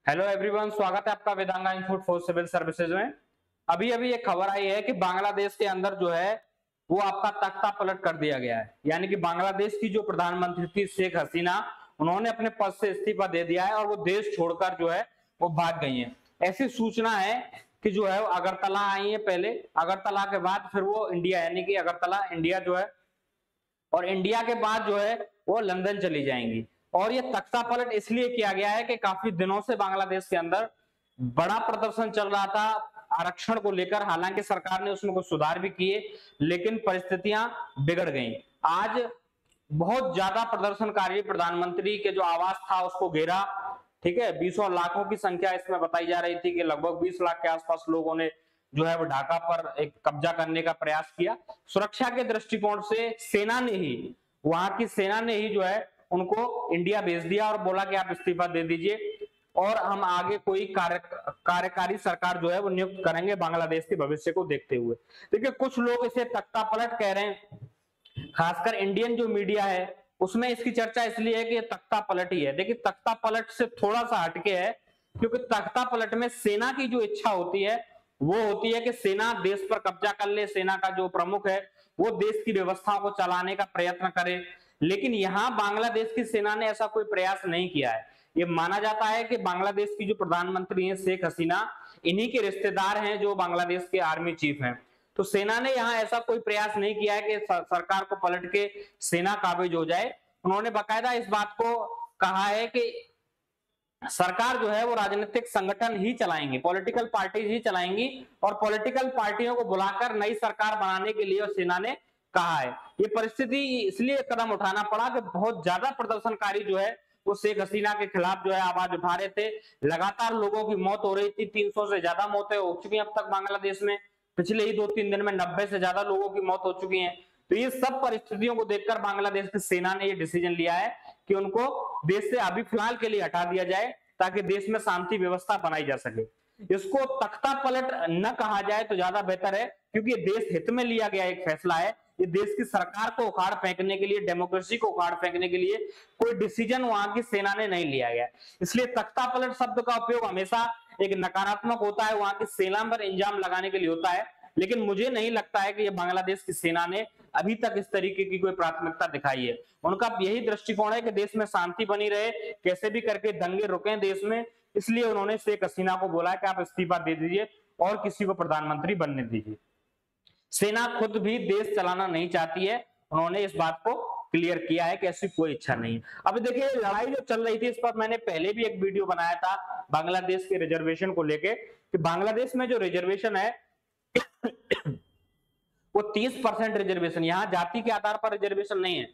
Hello everyone, स्वागत है आपका वेदांगा इंस्टीट्यूट फॉर सिविल सर्विसेज में। अभी अभी एक खबर आई है कि बांग्लादेश के अंदर जो है वो आपका तख्ता पलट कर दिया गया है। यानी कि बांग्लादेश की जो प्रधानमंत्री थी शेख हसीना, उन्होंने अपने पद से इस्तीफा दे दिया है और वो देश छोड़कर जो है वो भाग गई है। ऐसी सूचना है कि जो है वो अगरतला आई है, पहले अगरतला के बाद फिर वो इंडिया, यानी कि अगरतला इंडिया जो है, और इंडिया के बाद जो है वो लंदन चली जाएंगी। और ये तख्ता पलट इसलिए किया गया है कि काफी दिनों से बांग्लादेश के अंदर बड़ा प्रदर्शन चल रहा था आरक्षण को लेकर। हालांकि सरकार ने उसमें कुछ सुधार भी किए, लेकिन परिस्थितियां बिगड़ गई। आज बहुत ज्यादा प्रदर्शनकारी प्रधानमंत्री के जो आवास था उसको घेरा, ठीक है। 20 और लाखों की संख्या इसमें बताई जा रही थी कि लगभग 20 लाख के आसपास लोगों ने जो है वो ढाका पर एक कब्जा करने का प्रयास किया। सुरक्षा के दृष्टिकोण से सेना ने ही, वहां की सेना ने ही जो है उनको इंडिया भेज दिया और बोला कि आप इस्तीफा दे दीजिए और हम आगे कोई कार्यकारी सरकार जो है वो नियुक्त करेंगे बांग्लादेश के भविष्य को देखते हुए। देखिए, कुछ लोग इसे तख्ता पलट कह रहे हैं, खासकर इंडियन जो मीडिया है उसमें इसकी चर्चा इसलिए है कि ये तख्ता पलट ही है। देखिए, तख्ता पलट से थोड़ा सा हटके है, क्योंकि तख्ता पलट में सेना की जो इच्छा होती है वो होती है कि सेना देश पर कब्जा कर ले, सेना का जो प्रमुख है वो देश की व्यवस्थाओं को चलाने का प्रयत्न करे। लेकिन यहाँ बांग्लादेश की सेना ने ऐसा कोई प्रयास नहीं किया है। ये माना जाता है कि बांग्लादेश की जो प्रधानमंत्री है शेख हसीना, इन्हीं के रिश्तेदार हैं जो बांग्लादेश के आर्मी चीफ हैं। तो सेना ने यहाँ ऐसा कोई प्रयास नहीं किया है कि सरकार को पलट के सेना काबिज हो जाए। उन्होंने बाकायदा इस बात को कहा है कि सरकार जो है वो राजनीतिक संगठन ही चलाएंगे, पॉलिटिकल पार्टीज ही चलाएंगी, और पॉलिटिकल पार्टियों को बुलाकर नई सरकार बनाने के लिए सेना ने कहा है। ये परिस्थिति इसलिए कदम उठाना पड़ा कि बहुत ज्यादा प्रदर्शनकारी जो है वो शेख हसीना के खिलाफ जो है आवाज उठा रहे थे। लगातार लोगों की मौत हो रही थी, 300 से ज्यादा मौतें हो चुकी हैं अब तक बांग्लादेश में। पिछले ही 2-3 दिन में 90 से ज्यादा लोगों की मौत हो चुकी है। तो ये सब परिस्थितियों को देखकर बांग्लादेश की सेना ने ये डिसीजन लिया है कि उनको देश से अभी फिलहाल के लिए हटा दिया जाए, ताकि देश में शांति व्यवस्था बनाई जा सके। इसको तख्ता पलट न कहा जाए तो ज्यादा बेहतर है, क्योंकि देश हित में लिया गया एक फैसला है। ये देश की सरकार को उखाड़ फेंकने के लिए, डेमोक्रेसी को उखाड़ फेंकने के लिए कोई डिसीजन वहां की सेना ने नहीं लिया गया। इसलिए तख्ता पलट शब्द का उपयोग हमेशा एक नकारात्मक होता है, वहां की सेना पर इंजाम लगाने के लिए होता है। लेकिन मुझे नहीं लगता है कि ये बांग्लादेश की सेना ने अभी तक इस तरीके की कोई प्राथमिकता दिखाई है। उनका यही दृष्टिकोण है कि देश में शांति बनी रहे, कैसे भी करके दंगे रुके देश में। इसलिए उन्होंने शेख हसीना को बोला कि आप इस्तीफा दे दीजिए और किसी को प्रधानमंत्री बनने दीजिए। सेना खुद भी देश चलाना नहीं चाहती है, उन्होंने इस बात को क्लियर किया है कि ऐसी कोई इच्छा नहीं है। अब देखिए, लड़ाई जो चल रही थी इस पर मैंने पहले भी एक वीडियो बनाया था बांग्लादेश के रिजर्वेशन को लेके, कि बांग्लादेश में जो रिजर्वेशन है वो 30% रिजर्वेशन, यहाँ जाति के आधार पर रिजर्वेशन नहीं है।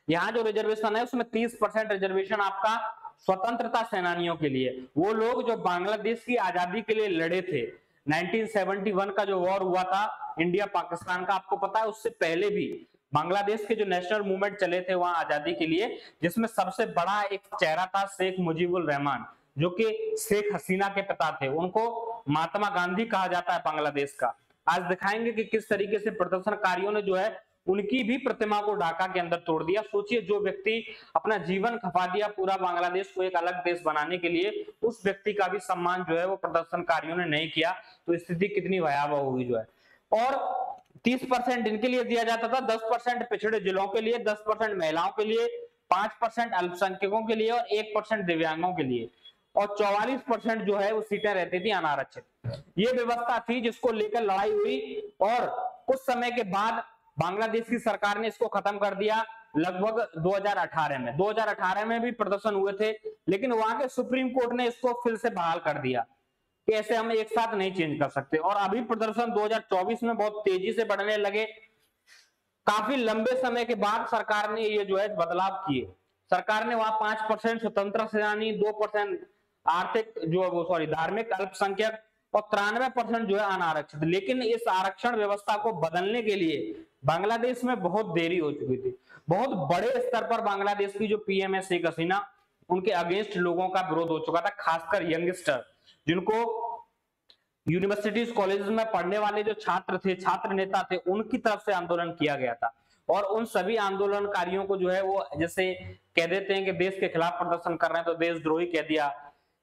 यहाँ जो रिजर्वेशन है उसमें 30% रिजर्वेशन आपका स्वतंत्रता सेनानियों के लिए, वो लोग जो बांग्लादेश की आजादी के लिए लड़े थे। 1971 का जो वॉर हुआ था इंडिया पाकिस्तान का, आपको पता है उससे पहले भी बांग्लादेश के जो नेशनल मूवमेंट चले थे वहां आजादी के लिए, जिसमें सबसे बड़ा एक चेहरा था शेख मुजीबुर रहमान, जो कि शेख हसीना के पिता थे। उनको महात्मा गांधी कहा जाता है बांग्लादेश का। आज दिखाएंगे कि किस तरीके से प्रदर्शनकारियों ने जो है उनकी भी प्रतिमा को ढाका के अंदर तोड़ दिया। सोचिए, जो व्यक्ति अपना जीवन खपा दिया पूरा बांग्लादेश को एक अलग देश बनाने के लिए, उस व्यक्ति का भी सम्मान जो है वो प्रदर्शनकारियों ने नहीं किया, तो स्थिति कितनी भयावह होगी जो है। और 30% इनके लिए दिया जाता था, 10% पिछड़े जिलों के लिए, 10% महिलाओं के लिए, 5% अल्पसंख्यकों के लिए और 1% दिव्यांगों के लिए, और 44% जो है वो सीटें रहती थी अनारक्षित। ये व्यवस्था थी जिसको लेकर लड़ाई हुई, और कुछ समय के बाद बांग्लादेश की सरकार ने इसको खत्म कर दिया। लगभग 2018 में भी प्रदर्शन हुए थे, लेकिन वहां के सुप्रीम कोर्ट ने इसको फिर से बहाल कर दिया कि ऐसे हम एक साथ नहीं चेंज कर सकते। और अभी प्रदर्शन 2024 में बहुत तेजी से बढ़ने लगे। काफी लंबे समय के बाद सरकार ने ये जो है बदलाव किए। सरकार ने वहां 5% स्वतंत्र सेनानी, 2% आर्थिक जो वो सॉरी धार्मिक अल्पसंख्यक और 93% जो है अनारक्षित। लेकिन इस आरक्षण व्यवस्था को बदलने के लिए बांग्लादेश में बहुत देरी हो चुकी थी। बहुत बड़े स्तर पर बांग्लादेश की जो पीएम है शेख हसीना, उनके अगेंस्ट लोगों का विरोध हो चुका था, खासकर यंगस्टर, जिनको यूनिवर्सिटीज कॉलेज में पढ़ने वाले जो छात्र थे, छात्र नेता थे, उनकी तरफ से आंदोलन किया गया था। और उन सभी आंदोलनकारियों को जो है वो जैसे कह देते हैं कि देश के खिलाफ प्रदर्शन कर रहे हैं तो देशद्रोही कह दिया।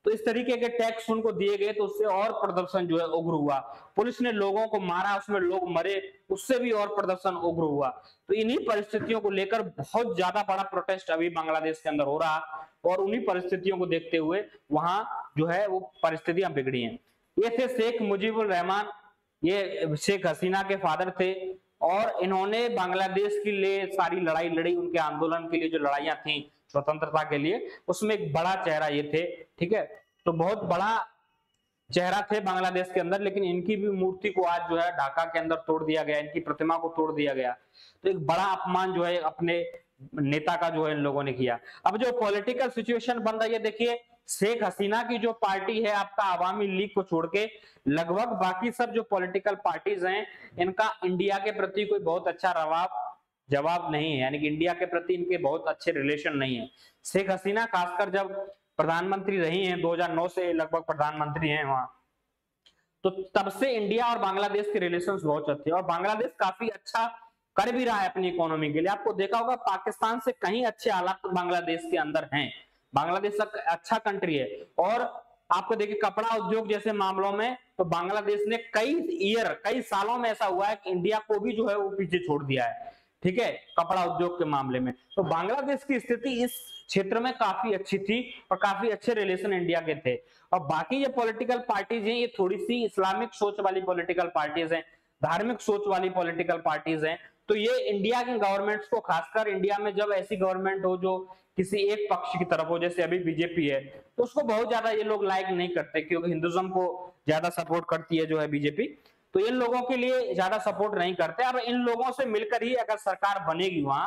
तो इस तरीके के टैक्स उनको दिए गए, तो उससे और प्रदर्शन जो है उग्र हुआ। पुलिस ने लोगों को मारा, उसमें लोग मरे, उससे भी और प्रदर्शन उग्र हुआ। तो इन्हीं परिस्थितियों को लेकर बहुत ज्यादा बड़ा प्रोटेस्ट अभी बांग्लादेश के अंदर हो रहा, और उन्हीं परिस्थितियों को देखते हुए वहां जो है वो परिस्थितियां बिगड़ी हैं। ये थे शेख मुजीबुर रहमान, ये शेख हसीना के फादर थे, और इन्होंने बांग्लादेश के लिए सारी लड़ाई लड़ी, उनके आंदोलन के लिए जो लड़ाइयां थी स्वतंत्रता के लिए, उसमें एक बड़ा चेहरा ये थे। ठीक है, तो बहुत बड़ा चेहरा थे बांग्लादेश के अंदर, लेकिन इनकी भी मूर्ति को आज जो है ढाका के अंदर तोड़ दिया गया, इनकी प्रतिमा को तोड़ दिया गया। तो एक बड़ा अपमान जो है अपने नेता का जो है इन लोगों ने किया। अब जो पॉलिटिकल सिचुएशन बन रही है, देखिए शेख हसीना की जो पार्टी है आपका अवामी लीग को छोड़ के, लगभग बाकी सब जो पॉलिटिकल पार्टीज हैं, इनका इंडिया के प्रति कोई बहुत अच्छा जवाब नहीं है, यानी कि इंडिया के प्रति इनके बहुत अच्छे रिलेशन नहीं है। शेख हसीना खासकर जब प्रधानमंत्री रही हैं, 2009 से लगभग प्रधानमंत्री हैं वहां, तो तब से इंडिया और बांग्लादेश के रिलेशंस बहुत अच्छे हैं, और बांग्लादेश काफी अच्छा कर भी रहा है अपनी इकोनॉमी के लिए। आपको देखा होगा पाकिस्तान से कहीं अच्छे हालात बांग्लादेश के अंदर हैं। बांग्लादेश अच्छा कंट्री है, और आपको देखिए कपड़ा उद्योग जैसे मामलों में तो बांग्लादेश ने कई सालों में ऐसा हुआ है कि इंडिया को भी जो है वो पीछे छोड़ दिया है। ठीक है, कपड़ा उद्योग के मामले में तो बांग्लादेश की स्थिति इस क्षेत्र में काफी अच्छी थी, और काफी अच्छे रिलेशन इंडिया के थे। और बाकी ये पॉलिटिकल पार्टीज हैं, ये थोड़ी सी इस्लामिक सोच वाली पॉलिटिकल पार्टीज हैं, धार्मिक सोच वाली पॉलिटिकल पार्टीज हैं। तो ये इंडिया के गवर्नमेंट्स को, खासकर इंडिया में जब ऐसी गवर्नमेंट हो जो किसी एक पक्ष की तरफ हो, जैसे अभी बीजेपी है, तो उसको बहुत ज्यादा ये लोग लाइक नहीं करते, क्योंकि हिंदुज्म को ज्यादा सपोर्ट करती है जो है बीजेपी, तो इन लोगों के लिए ज्यादा सपोर्ट नहीं करते। अब इन लोगों से मिलकर ही अगर सरकार बनेगी वहां,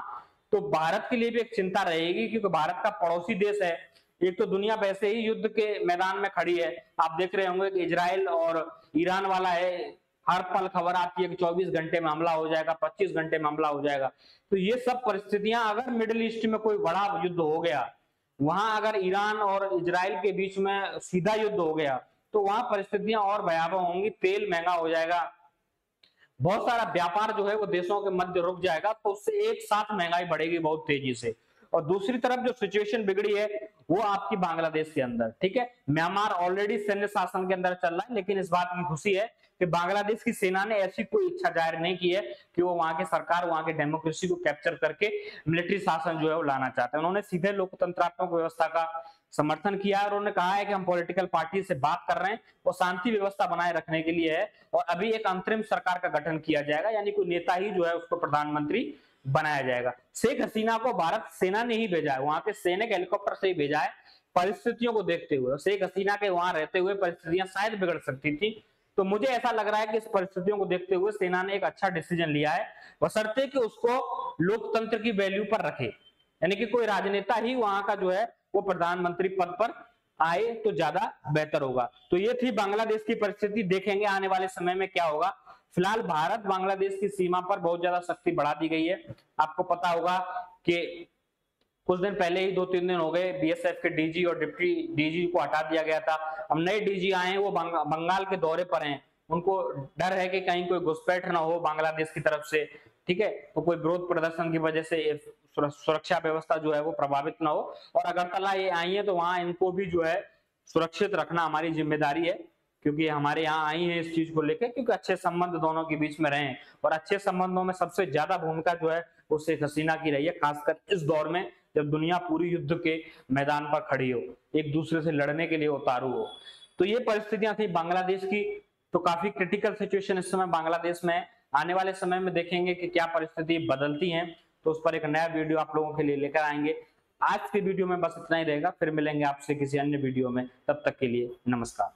तो भारत के लिए भी एक चिंता रहेगी, क्योंकि भारत का पड़ोसी देश है। एक तो दुनिया वैसे ही युद्ध के मैदान में खड़ी है, आप देख रहे होंगे कि इजराइल और ईरान वाला है, हर पल खबर आती है कि 24 घंटे में हमला हो जाएगा, 25 घंटे में हमला हो जाएगा। तो ये सब परिस्थितियां, अगर मिडिल ईस्ट में कोई बड़ा युद्ध हो गया, वहां अगर ईरान और इजराइल के बीच में सीधा युद्ध हो गया, तो वहां परिस्थितियां और भयावह होंगी, तेल महंगा हो जाएगा, बहुत सारा व्यापार जो है वो देशों के मध्य रुक जाएगा, तो उससे एक साथ महंगाई बढ़ेगी बहुत तेजी से। और दूसरी तरफ जो सिचुएशन बिगड़ी है वो आपकी बांग्लादेश के अंदर। ठीक है, म्यांमार ऑलरेडी सैन्य शासन के अंदर चल रहा है, लेकिन इस बात की खुशी है कि बांग्लादेश की सेना ने ऐसी कोई इच्छा जाहिर नहीं की है कि वो वहां की सरकार, वहां के डेमोक्रेसी को कैप्चर करके मिलिट्री शासन जो है वो लाना चाहते हैं। उन्होंने सीधे लोकतंत्रात्मक व्यवस्था का समर्थन किया है, और उन्होंने कहा है कि हम पॉलिटिकल पार्टी से बात कर रहे हैं, वो शांति व्यवस्था बनाए रखने के लिए है, और अभी एक अंतरिम सरकार का गठन किया जाएगा, यानी कोई नेता ही जो है उसको प्रधानमंत्री बनाया जाएगा। शेख हसीना को भारत सेना ने ही भेजा है, वहां के सैनिक हेलीकॉप्टर से ही भेजा है, परिस्थितियों को देखते हुए। शेख हसीना के वहां रहते हुए परिस्थितियां शायद बिगड़ सकती थी, तो मुझे ऐसा लग रहा है कि इस परिस्थितियों को देखते हुए सेना ने एक अच्छा डिसीजन लिया है, बशर्ते कि उसको लोकतंत्र की वैल्यू पर रखे, यानी कि कोई राजनेता ही वहां का जो है वो प्रधानमंत्री पद पर आए तो ज्यादा बेहतर होगा। तो ये थी बांग्लादेश की परिस्थिति, देखेंगे आने वाले समय में क्या होगा। फिलहाल भारत बांग्लादेश की सीमा पर बहुत ज्यादा सख्ती बढ़ा दी गई है। आपको पता होगा कि कुछ दिन पहले ही 2-3 दिन हो गए बीएसएफ के डीजी और डिप्टी डीजी को हटा दिया गया था। अब नए डीजी आए हैं, वो बंगाल के दौरे पर हैं, उनको डर है कि कहीं कोई घुसपैठ ना हो बांग्लादेश की तरफ से। ठीक है, तो कोई विरोध प्रदर्शन की वजह से सुरक्षा व्यवस्था जो है वो प्रभावित ना हो। और अगरतला ये आई है तो वहां इनको भी जो है सुरक्षित रखना हमारी जिम्मेदारी है, क्योंकि हमारे यहाँ आई है इस चीज को लेकर, क्योंकि अच्छे संबंध दोनों के बीच में रहे, और अच्छे संबंधों में सबसे ज्यादा भूमिका जो है वो शेख हसीना की रही है, खासकर इस दौर में जब दुनिया पूरी युद्ध के मैदान पर खड़ी हो, एक दूसरे से लड़ने के लिए उतारू हो। तो ये परिस्थितियां थी बांग्लादेश की। तो काफी क्रिटिकल सिचुएशन इस समय बांग्लादेश में। आने वाले समय में देखेंगे कि क्या परिस्थिति बदलती हैं, तो उस पर एक नया वीडियो आप लोगों के लिए लेकर आएंगे। आज के वीडियो में बस इतना ही रहेगा, फिर मिलेंगे आपसे किसी अन्य वीडियो में। तब तक के लिए नमस्कार।